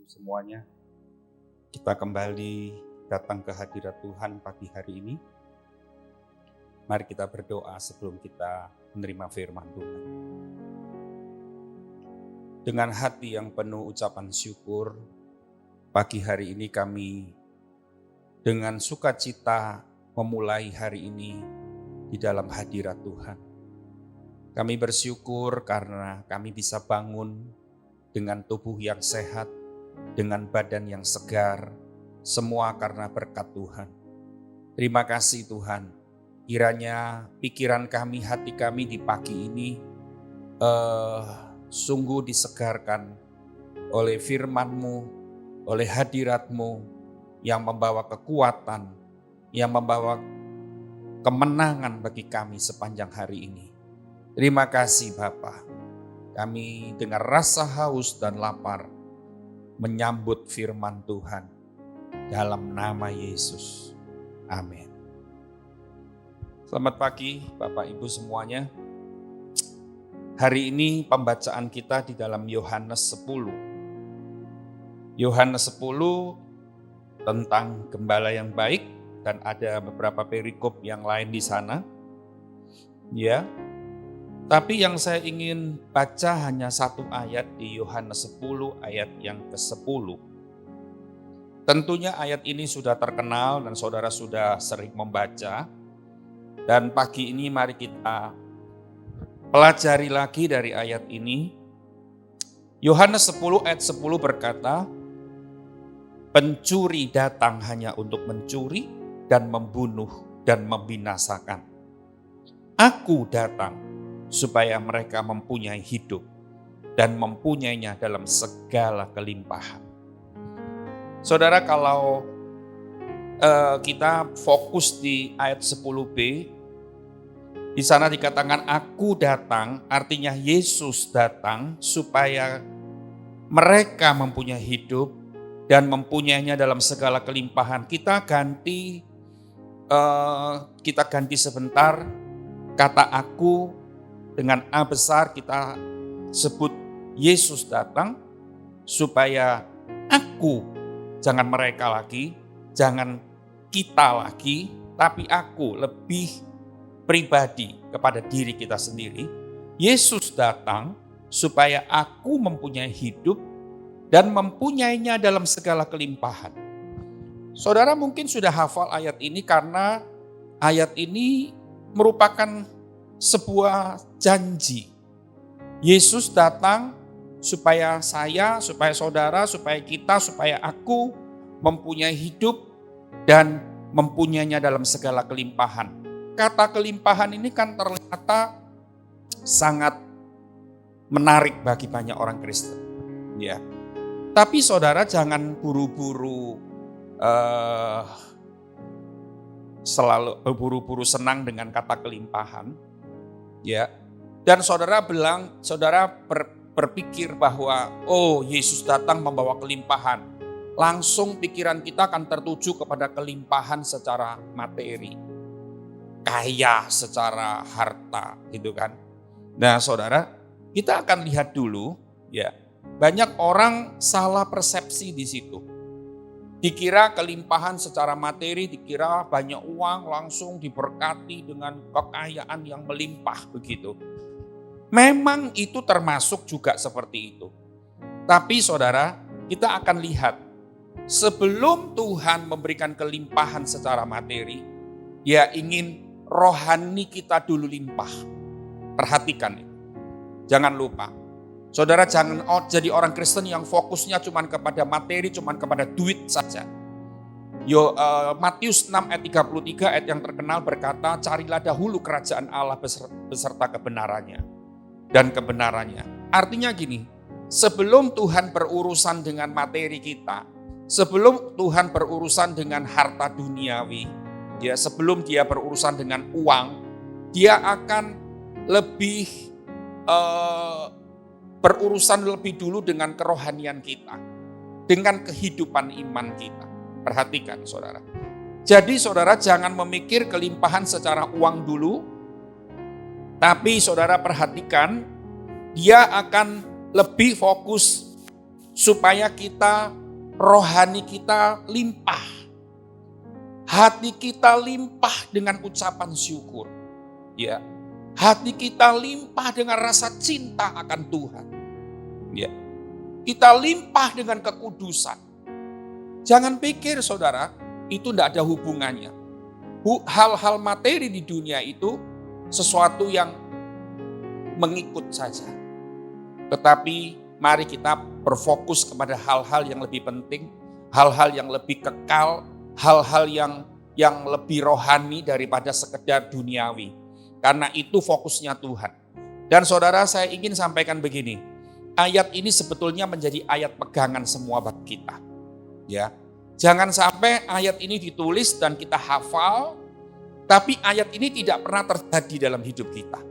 semuanya. Kita kembali datang ke hadirat Tuhan pagi hari ini. Mari kita berdoa sebelum kita menerima firman Tuhan. Dengan hati yang penuh ucapan syukur, pagi hari ini kami dengan sukacita memulai hari ini di dalam hadirat Tuhan. Kami bersyukur karena kami bisa bangun dengan tubuh yang sehat, dengan badan yang segar, semua karena berkat Tuhan. Terima kasih Tuhan, kiranya pikiran kami, hati kami di pagi ini sungguh disegarkan oleh firman-Mu, oleh hadirat-Mu yang membawa kekuatan, yang membawa kemenangan bagi kami sepanjang hari ini. Terima kasih Bapa. Kami dengan rasa haus dan lapar menyambut firman Tuhan dalam nama Yesus. Amin. Selamat pagi Bapak Ibu semuanya. Hari ini pembacaan kita di dalam Yohanes 10. Yohanes 10 tentang gembala yang baik dan ada beberapa perikop yang lain di sana. Ya. Tapi yang saya ingin baca hanya satu ayat di Yohanes 10 ayat yang ke-10. Tentunya ayat ini sudah terkenal dan saudara sudah sering membaca. Dan pagi ini mari kita pelajari lagi dari ayat ini. Yohanes 10 ayat 10 berkata, pencuri datang hanya untuk mencuri dan membunuh dan membinasakan. Aku datang supaya mereka mempunyai hidup dan mempunyainya dalam segala kelimpahan. Saudara, kalau kita fokus di ayat 10b, di sana dikatakan aku datang, artinya Yesus datang supaya mereka mempunyai hidup dan mempunyainya dalam segala kelimpahan. Kita ganti sebentar kata aku dengan A besar, kita sebut Yesus datang supaya aku, jangan mereka lagi, jangan kita lagi, tapi aku lebih pribadi kepada diri kita sendiri. Yesus datang supaya aku mempunyai hidup dan mempunyainya dalam segala kelimpahan. Saudara mungkin sudah hafal ayat ini karena ayat ini merupakan sebuah janji. Yesus datang supaya saya, supaya saudara, supaya kita, supaya aku mempunyai hidup dan mempunyainya dalam segala kelimpahan. Kata kelimpahan ini kan ternyata sangat menarik bagi banyak orang Kristen. Ya. Tapi saudara jangan buru-buru senang dengan kata kelimpahan. Ya, dan saudara berpikir bahwa Yesus datang membawa kelimpahan. Langsung pikiran kita akan tertuju kepada kelimpahan secara materi, kaya secara harta, gitu kan. Nah, saudara, kita akan lihat dulu, ya, banyak orang salah persepsi di situ. Dikira kelimpahan secara materi, dikira banyak uang langsung diberkati dengan kekayaan yang melimpah begitu. Memang itu termasuk juga seperti itu. Tapi saudara, kita akan lihat sebelum Tuhan memberikan kelimpahan secara materi, Dia ingin rohani kita dulu limpah. Perhatikan itu. Jangan lupa. Saudara jangan jadi orang Kristen yang fokusnya cuma kepada materi, cuma kepada duit saja. Matius 6 ayat 33 ayat yang terkenal berkata, carilah dahulu kerajaan Allah beserta kebenarannya dan kebenarannya. Artinya gini, sebelum Tuhan berurusan dengan materi kita, sebelum Tuhan berurusan dengan harta duniawi, ya sebelum Dia berurusan dengan uang, Dia akan lebih berurusan lebih dulu dengan kerohanian kita, dengan kehidupan iman kita. Perhatikan saudara. Jadi saudara jangan memikir kelimpahan secara uang dulu, tapi saudara perhatikan, Dia akan lebih fokus supaya kita, rohani kita limpah. Hati kita limpah dengan ucapan syukur. Ya. Hati kita limpah dengan rasa cinta akan Tuhan. Ya. Kita limpah dengan kekudusan. Jangan pikir saudara, itu tidak ada hubungannya. Hal-hal materi di dunia itu sesuatu yang mengikut saja. Tetapi mari kita berfokus kepada hal-hal yang lebih penting, hal-hal yang lebih kekal, hal-hal yang lebih rohani daripada sekedar duniawi. Karena itu fokusnya Tuhan. Dan saudara, saya ingin sampaikan begini. Ayat ini sebetulnya menjadi ayat pegangan semua bagi kita. Ya. Jangan sampai ayat ini ditulis dan kita hafal, tapi ayat ini tidak pernah terjadi dalam hidup kita.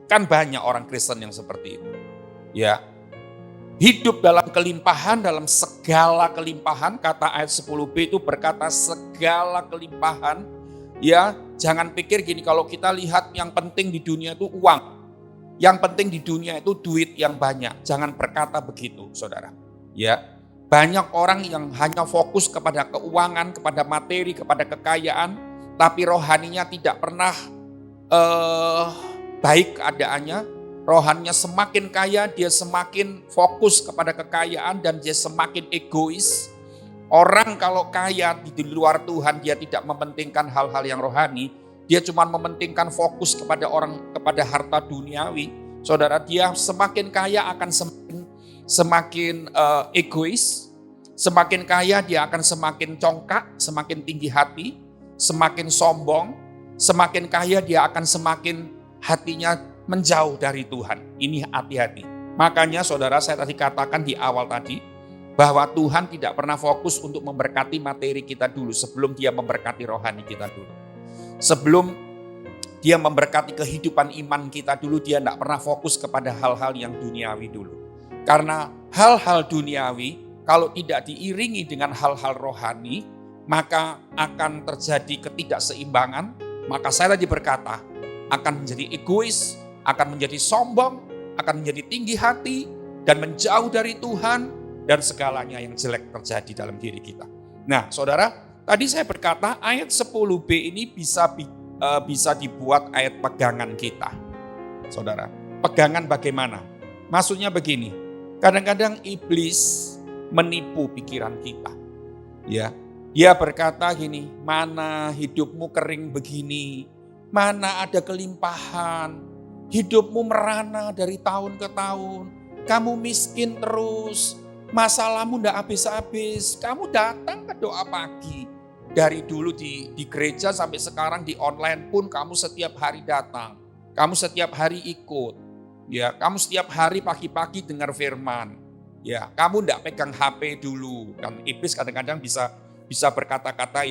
Kan banyak orang Kristen yang seperti itu. Ya. Hidup dalam kelimpahan, dalam segala kelimpahan, kata ayat 10b itu berkata segala kelimpahan. Ya, jangan pikir gini, kalau kita lihat yang penting di dunia itu uang. Yang penting di dunia itu duit yang banyak. Jangan berkata begitu, saudara. Ya, banyak orang yang hanya fokus kepada keuangan, kepada materi, kepada kekayaan, tapi rohaninya tidak pernah baik keadaannya. Rohannya semakin kaya, dia semakin fokus kepada kekayaan dan dia semakin egois. Orang kalau kaya di luar Tuhan, dia tidak mementingkan hal-hal yang rohani. Dia cuma mementingkan fokus kepada harta duniawi. Saudara, dia semakin kaya akan semakin egois. Semakin kaya dia akan semakin congkak, semakin tinggi hati, semakin sombong. Semakin kaya dia akan semakin hatinya menjauh dari Tuhan. Ini hati-hati. Makanya saudara, saya tadi katakan di awal tadi, bahwa Tuhan tidak pernah fokus untuk memberkati materi kita dulu sebelum dia memberkati rohani kita dulu. Sebelum dia memberkati kehidupan iman kita dulu, dia tidak pernah fokus kepada hal-hal yang duniawi dulu. Karena hal-hal duniawi kalau tidak diiringi dengan hal-hal rohani, maka akan terjadi ketidakseimbangan. Maka saya tadi berkata, akan menjadi egois, akan menjadi sombong, akan menjadi tinggi hati, dan menjauh dari Tuhan, dan segalanya yang jelek terjadi dalam diri kita. Nah saudara, tadi saya berkata ayat 10b ini bisa dibuat ayat pegangan kita. Saudara, pegangan bagaimana? Maksudnya begini, kadang-kadang iblis menipu pikiran kita. Ya, dia berkata gini, mana hidupmu kering begini, mana ada kelimpahan, hidupmu merana dari tahun ke tahun, kamu miskin terus, masalahmu tidak habis-habis, kamu datang ke doa pagi. Dari dulu di gereja sampai sekarang di online pun kamu setiap hari datang, kamu setiap hari ikut, ya, kamu setiap hari pagi-pagi dengar firman, ya, kamu tidak pegang HP dulu. Dan iblis kadang-kadang bisa berkata-kata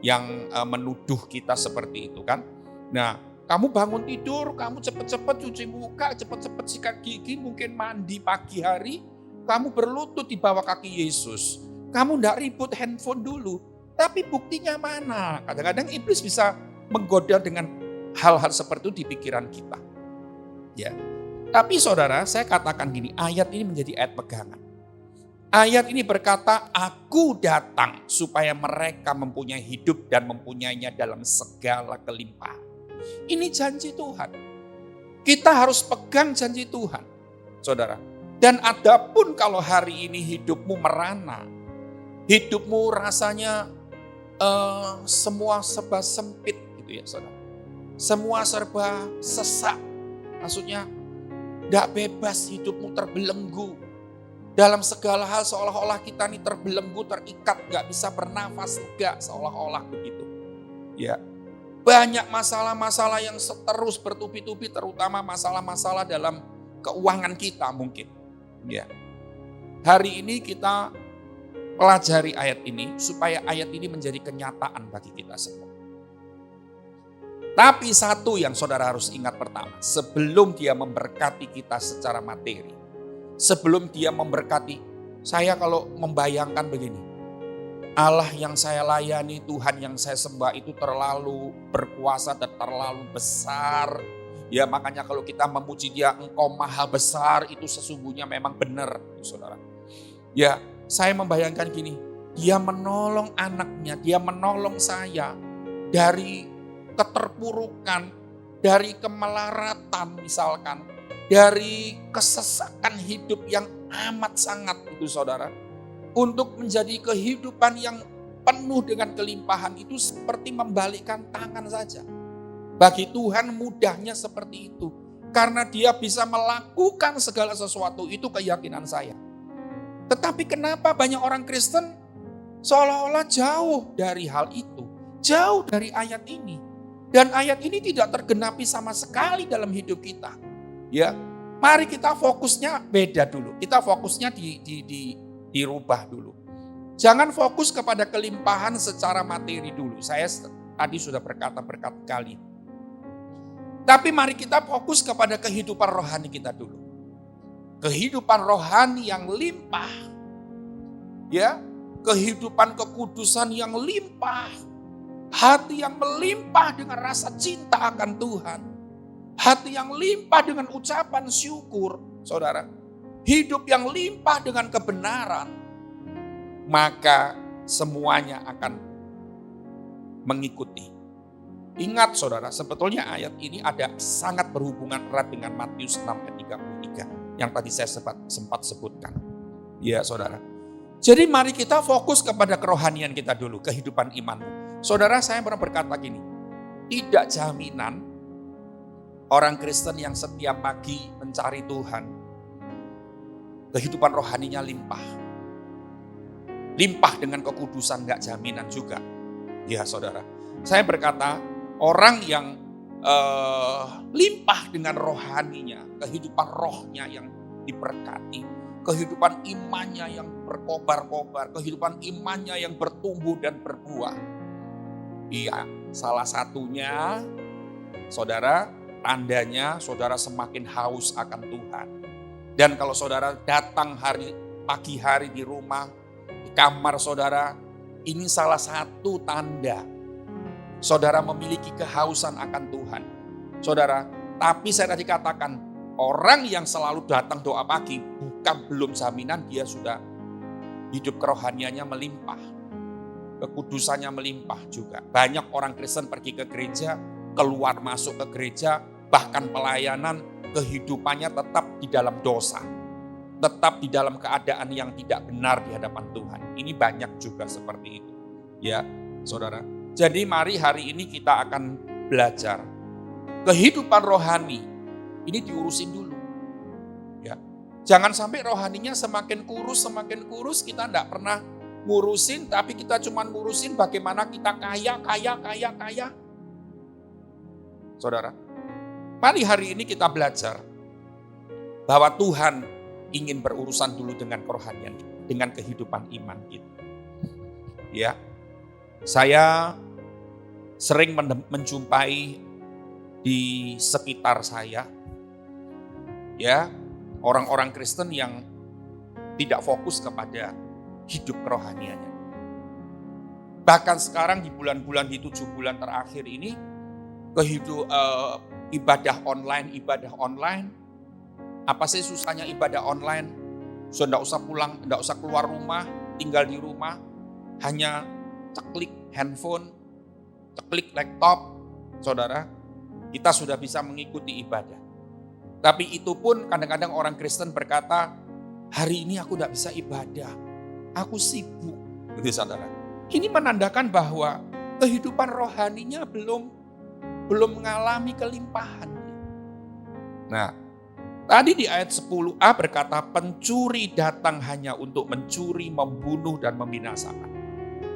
yang menuduh kita seperti itu kan. Nah, kamu bangun tidur, kamu cepat-cepat cuci muka, cepat-cepat sikat gigi, mungkin mandi pagi hari, kamu berlutut di bawah kaki Yesus. Kamu tidak ribut handphone dulu, tapi buktinya mana? Kadang-kadang iblis bisa menggoda dengan hal-hal seperti itu di pikiran kita. Ya. Tapi saudara, saya katakan gini, ayat ini menjadi ayat pegangan. Ayat ini berkata, aku datang supaya mereka mempunyai hidup dan mempunyainya dalam segala kelimpahan. Ini janji Tuhan. Kita harus pegang janji Tuhan, saudara. Dan adapun kalau hari ini hidupmu merana, hidupmu rasanya semua serba sempit gitu ya saudara. Semua serba sesak, maksudnya tidak bebas, hidupmu terbelenggu. Dalam segala hal seolah-olah kita ini terbelenggu, terikat, gak bisa bernafas lega, seolah-olah begitu. Ya. Banyak masalah-masalah yang terus bertubi-tubi, terutama masalah-masalah dalam keuangan kita mungkin. Ya. Hari ini kita pelajari ayat ini supaya ayat ini menjadi kenyataan bagi kita semua. Tapi satu yang saudara harus ingat pertama, sebelum dia memberkati kita secara materi, sebelum dia memberkati, saya kalau membayangkan begini, Allah yang saya layani, Tuhan yang saya sembah itu terlalu berkuasa dan terlalu besar. Ya makanya kalau kita memuji dia, engkau maha besar, itu sesungguhnya memang benar, saudara. Ya, saya membayangkan gini, dia menolong anaknya, dia menolong saya dari keterpurukan, dari kemelaratan misalkan, dari kesesakan hidup yang amat sangat itu saudara. Untuk menjadi kehidupan yang penuh dengan kelimpahan itu seperti membalikkan tangan saja. Bagi Tuhan mudahnya seperti itu. Karena dia bisa melakukan segala sesuatu, itu keyakinan saya. Tetapi kenapa banyak orang Kristen seolah-olah jauh dari hal itu. Jauh dari ayat ini. Dan ayat ini tidak tergenapi sama sekali dalam hidup kita. Ya, mari kita fokusnya beda dulu. Kita fokusnya dirubah dulu. Jangan fokus kepada kelimpahan secara materi dulu. Saya tadi sudah berkata berkali-kali. Tapi mari kita fokus kepada kehidupan rohani kita dulu. Kehidupan rohani yang limpah. Ya, kehidupan kekudusan yang limpah. Hati yang melimpah dengan rasa cinta akan Tuhan. Hati yang limpah dengan ucapan syukur, saudara. Hidup yang limpah dengan kebenaran. Maka semuanya akan mengikuti. Ingat saudara, sebetulnya ayat ini ada sangat berhubungan erat dengan Matius 6 ayat 33 yang tadi saya sempat sebutkan. Ya saudara. Jadi mari kita fokus kepada kerohanian kita dulu, kehidupan imanmu. Saudara, saya pernah berkata gini, tidak jaminan orang Kristen yang setiap pagi mencari Tuhan, kehidupan rohaninya limpah. Limpah dengan kekudusan, gak jaminan juga. Ya saudara, saya berkata orang yang limpah dengan rohaninya, kehidupan rohnya yang diberkati, kehidupan imannya yang berkobar-kobar, kehidupan imannya yang bertumbuh dan berbuah. Iya, salah satunya saudara, tandanya saudara semakin haus akan Tuhan. Dan kalau saudara datang pagi hari di rumah, di kamar saudara, ini salah satu tanda saudara memiliki kehausan akan Tuhan. Saudara, tapi saya tadi katakan, orang yang selalu datang doa pagi belum jaminan dia sudah hidup kerohaniannya melimpah. Kekudusannya melimpah juga. Banyak orang Kristen pergi ke gereja, keluar masuk ke gereja, bahkan pelayanan, kehidupannya tetap di dalam dosa. Tetap di dalam keadaan yang tidak benar di hadapan Tuhan. Ini banyak juga seperti itu. Ya, saudara. Jadi mari hari ini kita akan belajar. Kehidupan rohani, ini diurusin dulu. Ya, jangan sampai rohaninya semakin kurus, kita tidak pernah ngurusin, tapi kita cuma ngurusin bagaimana kita kaya. Saudara, mari hari ini kita belajar bahwa Tuhan ingin berurusan dulu dengan kerohanian, dengan kehidupan iman kita. Ya, saya sering menjumpai di sekitar saya, ya, orang-orang Kristen yang tidak fokus kepada hidup kerohaniannya. Bahkan sekarang di bulan-bulan, di 7 bulan terakhir ini, ibadah online. Apa sih susahnya ibadah online? So, enggak usah pulang, enggak usah keluar rumah, tinggal di rumah, hanya ceklik handphone, ceklik laptop, saudara, kita sudah bisa mengikuti ibadah. Tapi itu pun kadang-kadang orang Kristen berkata, hari ini aku tidak bisa ibadah, aku sibuk. Gitu saudara. Ini menandakan bahwa kehidupan rohaninya belum mengalami kelimpahan. Nah, tadi di ayat 10a berkata, pencuri datang hanya untuk mencuri, membunuh, dan membinasakan.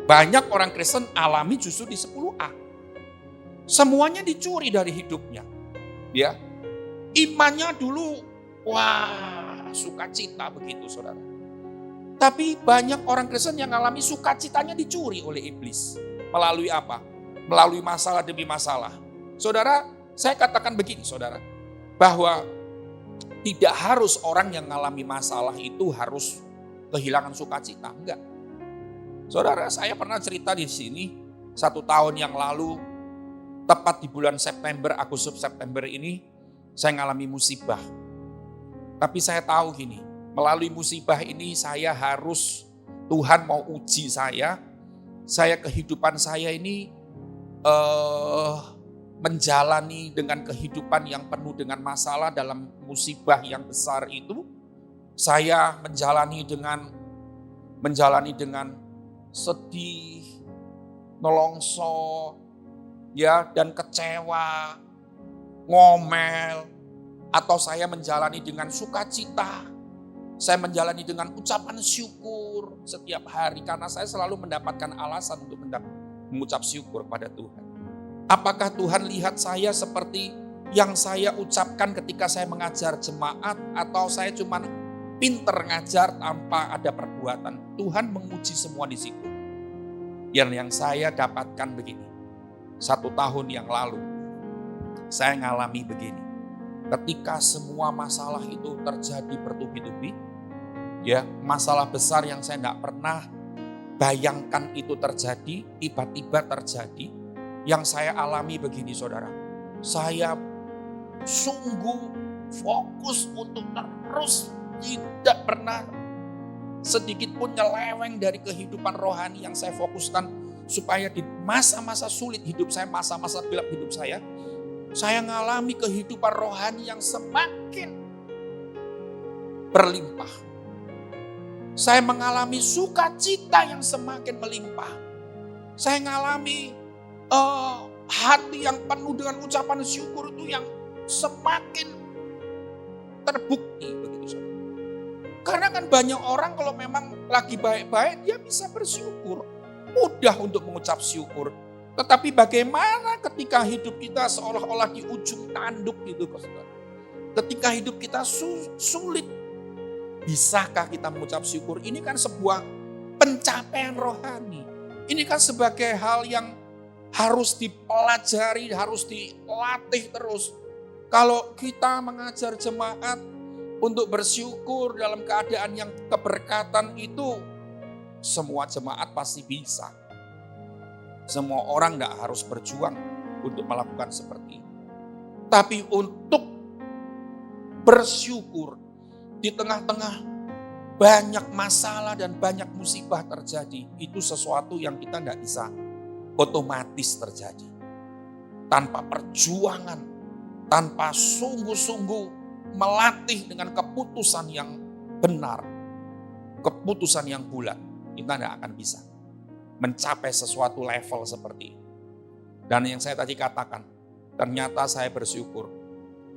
Banyak orang Kristen alami justru di 10a. Semuanya dicuri dari hidupnya. Ya, imannya dulu, wah, sukacita begitu saudara. Tapi banyak orang Kristen yang alami sukacitanya dicuri oleh iblis. Melalui apa? Melalui masalah demi masalah. Saudara, saya katakan begini saudara, bahwa tidak harus orang yang mengalami masalah itu harus kehilangan sukacita. Enggak. Saudara, saya pernah cerita di sini 1 tahun yang lalu, tepat di bulan Agustus September ini, saya mengalami musibah. Tapi saya tahu gini, Melalui musibah ini Tuhan mau uji saya kehidupan saya ini menjalani dengan kehidupan yang penuh dengan masalah dalam musibah yang besar itu. Saya menjalani dengan sedih, nelongso, ya, dan kecewa, ngomel, atau saya menjalani dengan sukacita. Saya menjalani dengan ucapan syukur setiap hari karena saya selalu mendapatkan alasan untuk mengucap syukur pada Tuhan. Apakah Tuhan lihat saya seperti yang saya ucapkan ketika saya mengajar jemaat, atau saya cuma pinter ngajar tanpa ada perbuatan? Tuhan menguji semua di situ. Yang saya dapatkan begini. 1 tahun yang lalu saya ngalami begini. Ketika semua masalah itu terjadi bertubi-tubi, ya, masalah besar yang saya tidak pernah bayangkan itu terjadi, tiba-tiba terjadi. Yang saya alami begini, saudara. Saya sungguh fokus untuk terus tidak pernah sedikit pun nyeleweng dari kehidupan rohani yang saya fokuskan, supaya di masa-masa sulit hidup saya, masa-masa gelap hidup saya ngalami kehidupan rohani yang semakin berlimpah. Saya mengalami sukacita yang semakin melimpah. Saya mengalami hati yang penuh dengan ucapan syukur itu yang semakin terbukti, begitu saudara. Karena kan banyak orang kalau memang lagi baik-baik dia bisa bersyukur, mudah untuk mengucap syukur. Tetapi bagaimana ketika hidup kita seolah-olah di ujung tanduk gitu, saudara. Ketika hidup kita sulit, bisakah kita mengucap syukur? Ini kan sebuah pencapaian rohani. Ini kan sebagai hal yang harus dipelajari, harus dilatih terus. Kalau kita mengajar jemaat untuk bersyukur dalam keadaan yang keberkatan itu, semua jemaat pasti bisa. Semua orang tidak harus berjuang untuk melakukan seperti itu. Tapi untuk bersyukur di tengah-tengah banyak masalah dan banyak musibah terjadi, itu sesuatu yang kita tidak bisa otomatis terjadi. Tanpa perjuangan, tanpa sungguh-sungguh melatih dengan keputusan yang benar, keputusan yang bulat, kita tidak akan bisa mencapai sesuatu level seperti itu. Dan yang saya tadi katakan, ternyata saya bersyukur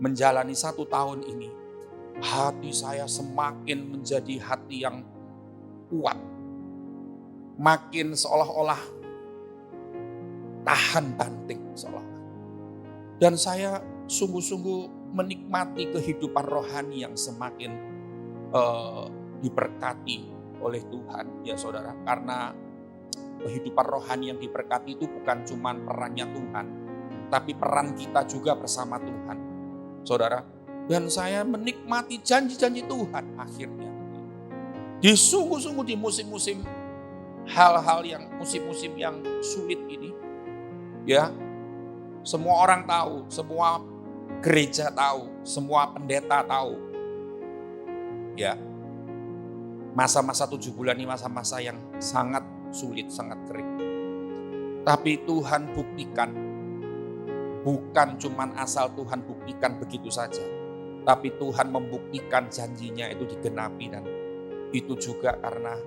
menjalani 1 tahun ini, hati saya semakin menjadi hati yang kuat, makin seolah-olah tahan banting seolah-olah. Dan saya sungguh-sungguh menikmati kehidupan rohani yang semakin diberkati oleh Tuhan, ya saudara. Karena kehidupan rohani yang diberkati itu bukan cuma perannya Tuhan, tapi peran kita juga bersama Tuhan, saudara. Dan saya menikmati janji-janji Tuhan akhirnya. Sungguh-sungguh di musim-musim musim-musim yang sulit ini, ya, semua orang tahu, semua gereja tahu, semua pendeta tahu, ya, masa-masa 7 bulan ini masa-masa yang sangat sulit, sangat kering. Tapi Tuhan buktikan, bukan cuman asal Tuhan buktikan begitu saja, tapi Tuhan membuktikan janjinya itu digenapi, dan itu juga karena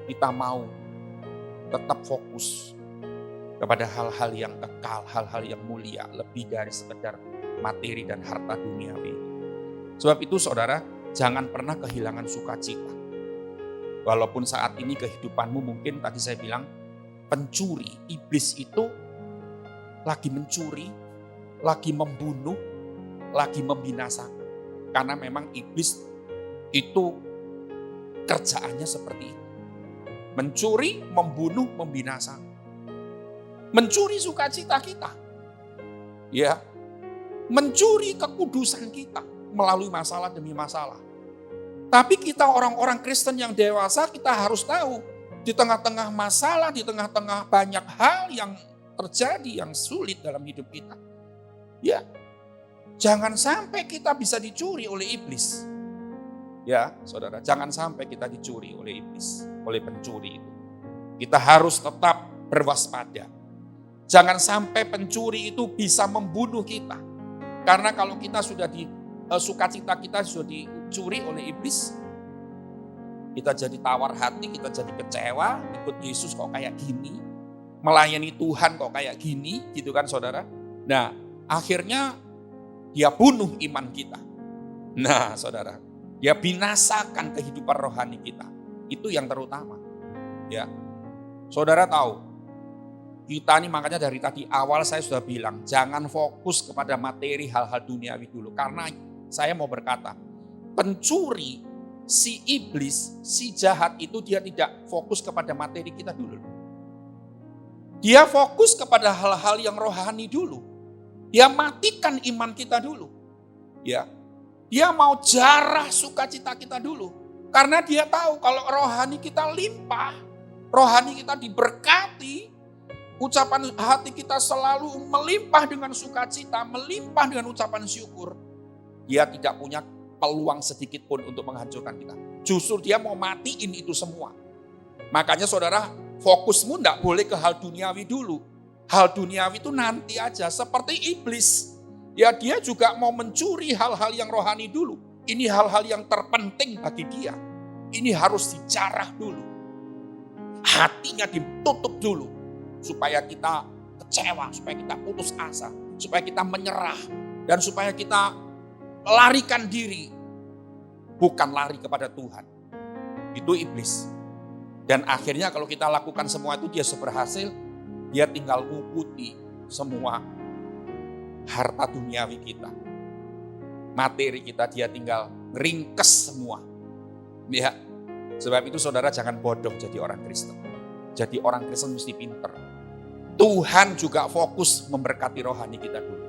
kita mau tetap fokus kepada hal-hal yang kekal, hal-hal yang mulia, lebih dari sekedar materi dan harta duniawi. Sebab itu saudara, jangan pernah kehilangan sukacita. Walaupun saat ini kehidupanmu mungkin tadi saya bilang pencuri, iblis itu lagi mencuri, lagi membunuh, lagi membinasakan. Karena memang iblis itu kerjaannya seperti itu. Mencuri, membunuh, membinasakan. Mencuri sukacita kita. Ya. Mencuri kekudusan kita melalui masalah demi masalah. Tapi kita orang-orang Kristen yang dewasa, kita harus tahu di tengah-tengah masalah, di tengah-tengah banyak hal yang terjadi yang sulit dalam hidup kita. Ya, jangan sampai kita bisa dicuri oleh iblis. Ya, saudara, jangan sampai kita dicuri oleh iblis, oleh pencuri itu. Kita harus tetap berwaspada. Jangan sampai pencuri itu bisa membunuh kita. Karena kalau kita sudah sukacita kita sudah dicuri oleh iblis, kita jadi tawar hati, kita jadi kecewa, ikut Yesus kok kayak gini, melayani Tuhan kok kayak gini, gitu kan saudara. Nah, akhirnya dia bunuh iman kita. Nah, saudara, dia binasakan kehidupan rohani kita. Itu yang terutama. Ya. Saudara tahu, kita ini makanya dari tadi awal saya sudah bilang, jangan fokus kepada materi hal-hal duniawi dulu. Karena saya mau berkata, pencuri, si iblis, si jahat itu dia tidak fokus kepada materi kita dulu. Dia fokus kepada hal-hal yang rohani dulu. Dia matikan iman kita dulu. Ya. Dia mau jarah sukacita kita dulu. Karena dia tahu kalau rohani kita limpah, rohani kita diberkati, ucapan hati kita selalu melimpah dengan sukacita, melimpah dengan ucapan syukur. Dia tidak punya peluang sedikit pun untuk menghancurkan kita. Justru dia mau matiin itu semua. Makanya saudara, fokusmu tidak boleh ke hal duniawi dulu. Hal duniawi itu nanti aja, seperti iblis. Ya dia juga mau mencuri hal-hal yang rohani dulu. Ini hal-hal yang terpenting bagi dia. Ini harus dijarah dulu. Hatinya ditutup dulu. Supaya kita kecewa, supaya kita putus asa. Supaya kita menyerah. Dan supaya kita larikan diri. Bukan lari kepada Tuhan. Itu iblis. Dan akhirnya kalau kita lakukan semua itu dia berhasil. Dia tinggal ngukuti semua harta duniawi kita. Materi kita dia tinggal ringkes semua. Ya. Sebab itu saudara jangan bodoh jadi orang Kristen. Jadi orang Kristen mesti pinter. Tuhan juga fokus memberkati rohani kita dulu.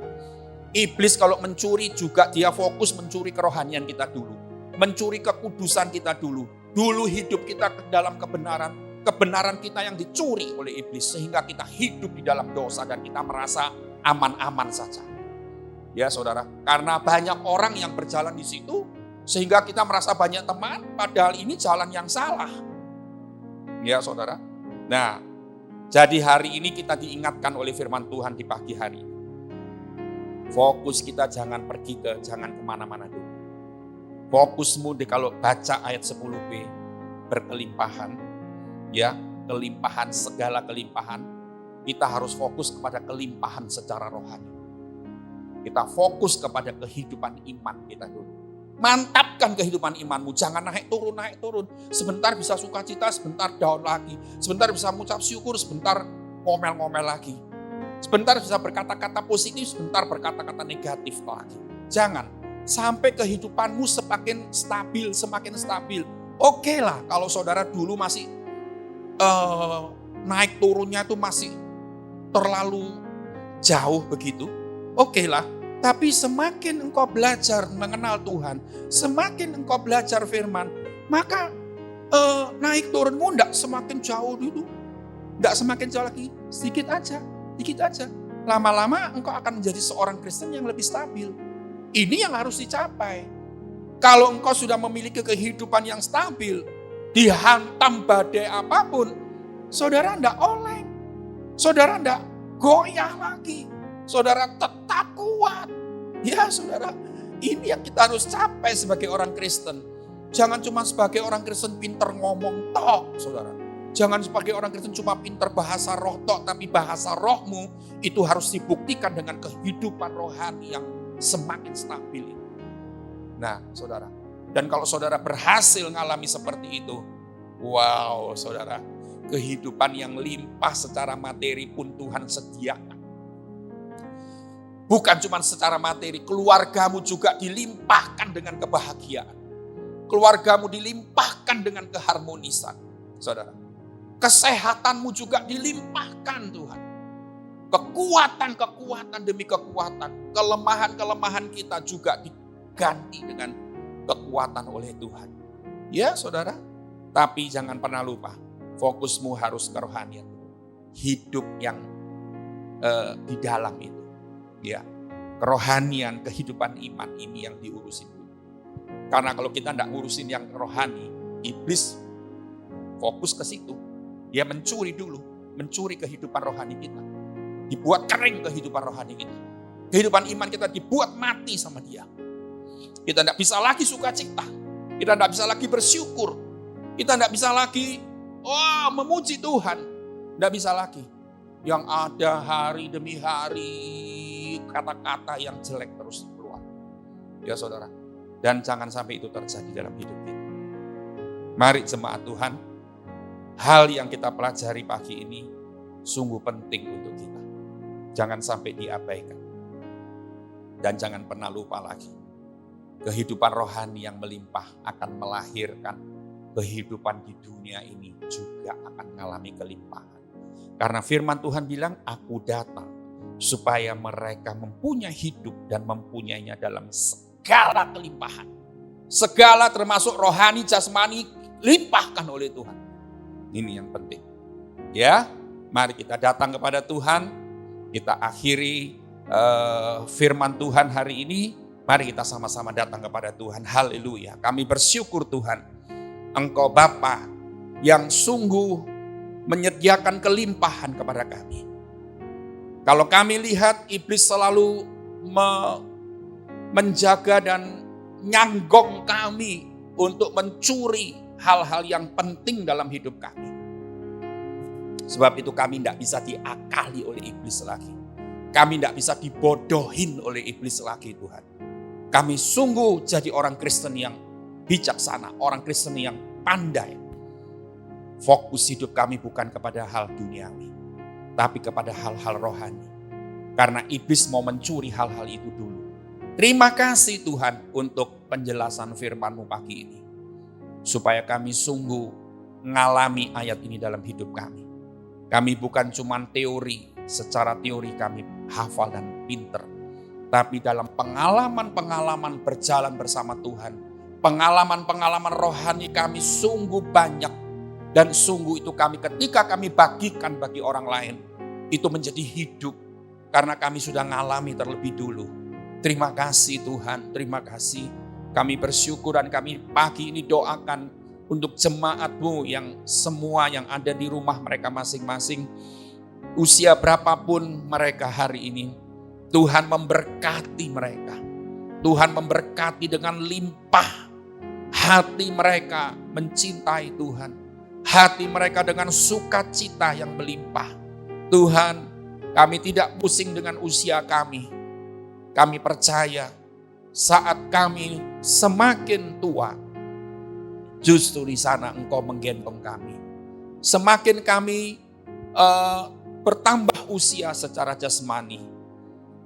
Iblis kalau mencuri juga dia fokus mencuri kerohanian kita dulu. Mencuri kekudusan kita dulu. Dulu hidup kita dalam kebenaran. Kebenaran kita yang dicuri oleh iblis. Sehingga kita hidup di dalam dosa dan kita merasa aman-aman saja. Ya saudara, karena banyak orang yang berjalan di situ, sehingga kita merasa banyak teman, padahal ini jalan yang salah. Ya saudara. Nah, jadi hari ini kita diingatkan oleh firman Tuhan di pagi hari. Fokus kita jangan kemana-mana dulu. Fokusmu kalau baca ayat 10b, berkelimpahan, ya kelimpahan, segala kelimpahan. Kita harus fokus kepada kelimpahan secara rohani. Kita fokus kepada kehidupan iman kita dulu. Mantapkan kehidupan imanmu. Jangan naik turun. Sebentar bisa sukacita, sebentar down lagi. Sebentar bisa mengucap syukur, sebentar ngomel-ngomel lagi. Sebentar bisa berkata-kata positif, sebentar berkata-kata negatif lagi. Jangan. Sampai kehidupanmu semakin stabil. Oke lah kalau saudara dulu masih naik turunnya itu masih terlalu jauh begitu, oke lah. Tapi semakin engkau belajar mengenal Tuhan, semakin engkau belajar firman, maka naik turunmu tidak semakin jauh dulu, tidak semakin jauh lagi, sedikit aja. Lama-lama engkau akan menjadi seorang Kristen yang lebih stabil. Ini yang harus dicapai. Kalau engkau sudah memiliki kehidupan yang stabil, dihantam badai apapun, saudara tidak oleng. Saudara tidak goyah lagi. Saudara tetap kuat. Ya saudara, ini yang kita harus capai sebagai orang Kristen. Jangan cuma sebagai orang Kristen pinter ngomong tok, saudara. Jangan sebagai orang Kristen cuma pinter bahasa roh tok, tapi bahasa rohmu itu harus dibuktikan dengan kehidupan rohani yang semakin stabil. Nah saudara, dan kalau saudara berhasil mengalami seperti itu, wow saudara, kehidupan yang limpah secara materi pun Tuhan sediakan. Bukan cuma secara materi, keluargamu juga dilimpahkan dengan kebahagiaan. Keluargamu dilimpahkan dengan keharmonisan. Saudara, kesehatanmu juga dilimpahkan Tuhan. Kekuatan demi kekuatan. Kelemahan kita juga diganti dengan kekuatan oleh Tuhan. Ya saudara, tapi jangan pernah lupa. Fokusmu harus kerohanian. Hidup yang di dalam itu. Ya, kerohanian, kehidupan iman ini yang diurusin dulu. Karena kalau kita tidak ngurusin yang rohani, iblis fokus ke situ. Dia mencuri dulu, mencuri kehidupan rohani kita. Dibuat kering kehidupan rohani kita. Kehidupan iman kita dibuat mati sama dia. Kita tidak bisa lagi sukacita. Kita tidak bisa lagi bersyukur. Kita tidak bisa lagi memuji Tuhan. Tidak bisa lagi. Yang ada hari demi hari kata-kata yang jelek terus keluar. Ya saudara. Dan jangan sampai itu terjadi dalam hidup kita. Mari jemaat Tuhan. Hal yang kita pelajari pagi ini sungguh penting untuk kita. Jangan sampai diabaikan. Dan jangan pernah lupa lagi. Kehidupan rohani yang melimpah akan melahirkan kehidupan di dunia ini juga akan mengalami kelimpahan. Karena firman Tuhan bilang, aku datang supaya mereka mempunyai hidup dan mempunyainya dalam segala kelimpahan. Segala termasuk rohani, jasmani, limpahkan oleh Tuhan. Ini yang penting. Ya, mari kita datang kepada Tuhan. Kita akhiri firman Tuhan hari ini. Mari kita sama-sama datang kepada Tuhan. Haleluya. Kami bersyukur Tuhan. Engkau Bapa yang sungguh menyediakan kelimpahan kepada kami. Kalau kami lihat iblis selalu menjaga dan nyanggong kami untuk mencuri hal-hal yang penting dalam hidup kami. Sebab itu kami tidak bisa diakali oleh iblis lagi. Kami tidak bisa dibodohin oleh iblis lagi Tuhan. Kami sungguh jadi orang Kristen yang bijaksana, orang Kristen yang pandai. Fokus hidup kami bukan kepada hal duniawi, tapi kepada hal-hal rohani. Karena iblis mau mencuri hal-hal itu dulu. Terima kasih Tuhan untuk penjelasan firman-Mu pagi ini. Supaya kami sungguh mengalami ayat ini dalam hidup kami. Kami bukan cuma teori, secara teori kami hafal dan pinter. Tapi dalam pengalaman-pengalaman berjalan bersama Tuhan, pengalaman-pengalaman rohani kami sungguh banyak. Dan sungguh itu ketika kami bagikan bagi orang lain, itu menjadi hidup. Karena kami sudah mengalami terlebih dulu. Terima kasih Tuhan, terima kasih. Kami bersyukur dan kami pagi ini doakan untuk jemaat-Mu yang semua yang ada di rumah mereka masing-masing. Usia berapapun mereka hari ini, Tuhan memberkati mereka. Tuhan memberkati dengan limpah. Hati mereka mencintai Tuhan. Hati mereka dengan sukacita yang melimpah. Tuhan, kami tidak pusing dengan usia kami. Kami percaya saat kami semakin tua, justru di sana Engkau menggendong kami. Semakin kami bertambah usia secara jasmani,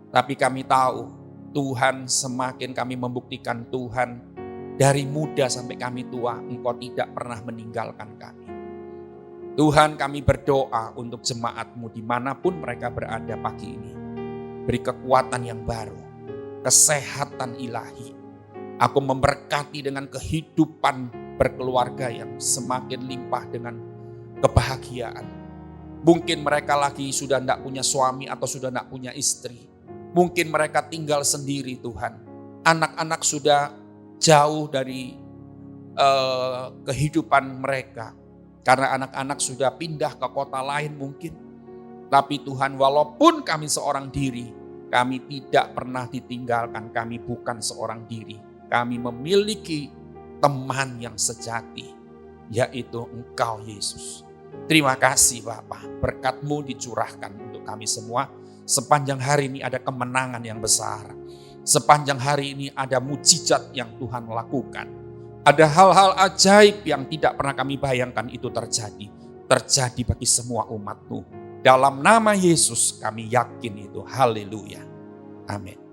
tapi kami tahu Tuhan semakin kami membuktikan Tuhan dari muda sampai kami tua, Engkau tidak pernah meninggalkan kami. Tuhan, kami berdoa untuk jemaat-Mu dimanapun mereka berada pagi ini. Beri kekuatan yang baru, kesehatan ilahi. Aku memberkati dengan kehidupan berkeluarga yang semakin limpah dengan kebahagiaan. Mungkin mereka lagi sudah tidak punya suami atau sudah tidak punya istri. Mungkin mereka tinggal sendiri Tuhan. Anak-anak sudah jauh dari kehidupan mereka. Karena anak-anak sudah pindah ke kota lain mungkin. Tapi Tuhan, walaupun kami seorang diri, kami tidak pernah ditinggalkan. Kami bukan seorang diri. Kami memiliki teman yang sejati, yaitu Engkau Yesus. Terima kasih Bapa, berkat-Mu dicurahkan untuk kami semua. Sepanjang hari ini ada kemenangan yang besar. Sepanjang hari ini ada mujizat yang Tuhan lakukan. Ada hal-hal ajaib yang tidak pernah kami bayangkan itu terjadi. Terjadi bagi semua umat-Mu. Dalam nama Yesus kami yakin itu. Haleluya. Amin.